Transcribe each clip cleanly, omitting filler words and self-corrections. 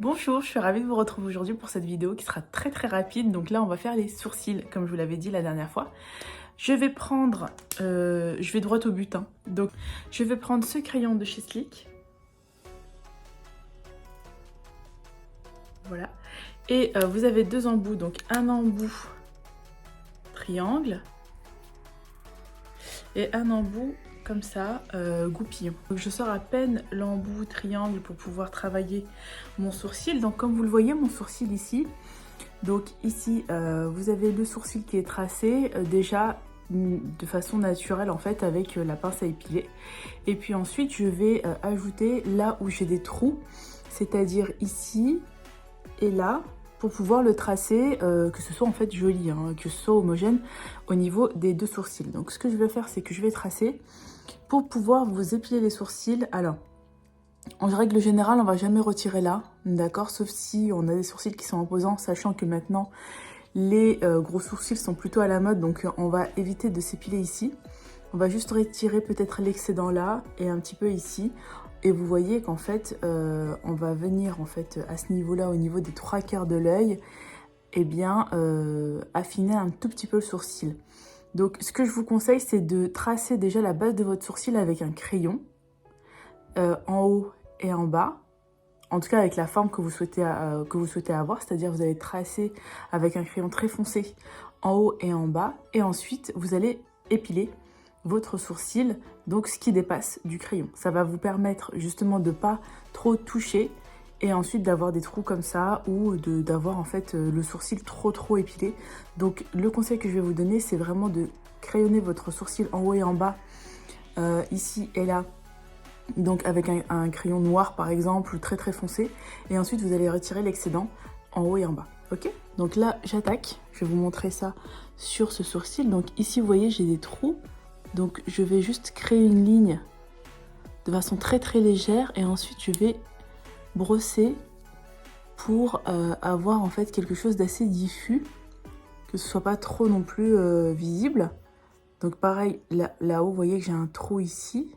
Bonjour, je suis ravie de vous retrouver aujourd'hui pour cette vidéo qui sera très rapide. Donc là, on va faire les sourcils, comme je vous l'avais dit la dernière fois. Je vais prendre, je vais droit au but, hein. Donc je vais prendre ce crayon de chez Sleek. Voilà. Et vous avez deux embouts, donc un embout triangle et un embout comme ça, goupillon. Donc je sors à peine l'embout triangle pour pouvoir travailler mon sourcil. Donc comme vous le voyez, mon sourcil ici, donc ici vous avez le sourcil qui est tracé déjà de façon naturelle en fait avec la pince à épiler. Et puis ensuite je vais ajouter là où j'ai des trous, c'est-à-dire ici et là, pour pouvoir le tracer, que ce soit en fait joli, hein, que ce soit homogène au niveau des deux sourcils. Donc ce que je vais faire, c'est que je vais tracer pour pouvoir vous épiler les sourcils. Alors, en règle générale, on va jamais retirer là, d'accord, sauf si on a des sourcils qui sont imposants, sachant que maintenant les gros sourcils sont plutôt à la mode, donc on va éviter de s'épiler ici. On va juste retirer peut-être l'excédent là et un petit peu ici. Et vous voyez qu'en fait, on va venir en fait à ce niveau-là, au niveau des 3/4 de l'œil, eh bien, affiner un tout petit peu le sourcil. Donc, ce que je vous conseille, c'est de tracer déjà la base de votre sourcil avec un crayon, en haut et en bas. En tout cas, avec la forme que vous souhaitez avoir, c'est-à-dire vous allez tracer avec un crayon très foncé en haut et en bas. Et ensuite, vous allez épiler votre sourcil, donc ce qui dépasse du crayon. Ça va vous permettre justement de ne pas trop toucher et ensuite d'avoir des trous comme ça ou d'avoir en fait le sourcil trop épilé. Donc le conseil que je vais vous donner, c'est vraiment de crayonner votre sourcil en haut et en bas, ici et là. Donc avec un crayon noir par exemple, très foncé. Et ensuite vous allez retirer l'excédent en haut et en bas. Ok? Donc là j'attaque, je vais vous montrer ça sur ce sourcil. Donc ici vous voyez j'ai des trous. Donc je vais juste créer une ligne de façon très légère et ensuite je vais brosser pour avoir en fait quelque chose d'assez diffus, que ce soit pas trop non plus visible. Donc pareil, là-haut vous voyez que j'ai un trou ici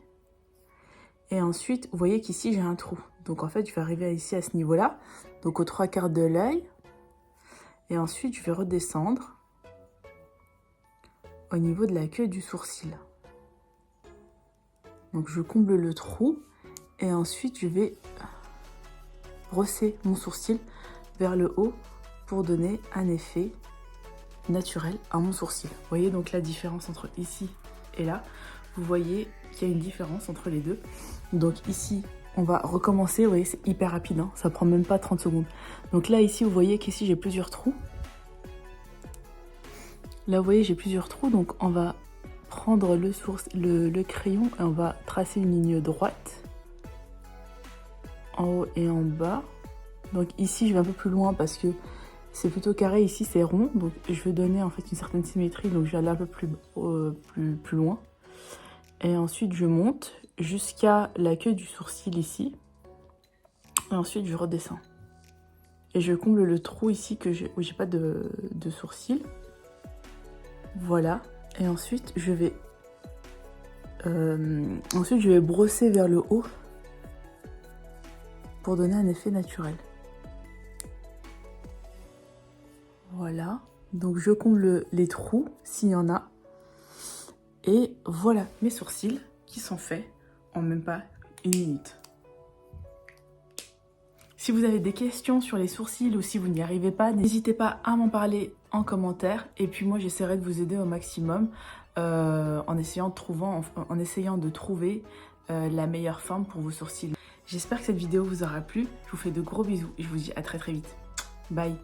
et ensuite vous voyez qu'ici j'ai un trou. Donc en fait je vais arriver ici à ce niveau-là, donc aux 3/4 de l'œil et ensuite je vais redescendre au niveau de la queue du sourcil. Donc je comble le trou et ensuite je vais brosser mon sourcil vers le haut pour donner un effet naturel à mon sourcil. Vous voyez donc la différence entre ici et là. Vous voyez qu'il y a une différence entre les deux. Donc ici, on va recommencer. Vous voyez, c'est hyper rapide, hein, ça prend même pas 30 secondes. Donc là, ici, vous voyez qu'ici, j'ai plusieurs trous. Là, vous voyez, j'ai plusieurs trous. Donc on va prendre le crayon et on va tracer une ligne droite en haut et en bas. Donc ici je vais un peu plus loin parce que c'est plutôt carré, ici c'est rond, donc je vais donner en fait une certaine symétrie, donc je vais aller un peu plus loin. Et ensuite je monte jusqu'à la queue du sourcil ici. Et ensuite je redescends. Et je comble le trou ici où j'ai pas de sourcil. Voilà. Et ensuite je vais brosser vers le haut pour donner un effet naturel. Voilà, donc je comble les trous s'il y en a. Et voilà mes sourcils qui sont faits en même pas une minute. Si vous avez des questions sur les sourcils ou si vous n'y arrivez pas, n'hésitez pas à m'en parler en commentaire. Et puis moi j'essaierai de vous aider au maximum en essayant de trouver la meilleure forme pour vos sourcils. J'espère que cette vidéo vous aura plu. Je vous fais de gros bisous et je vous dis à très vite. Bye!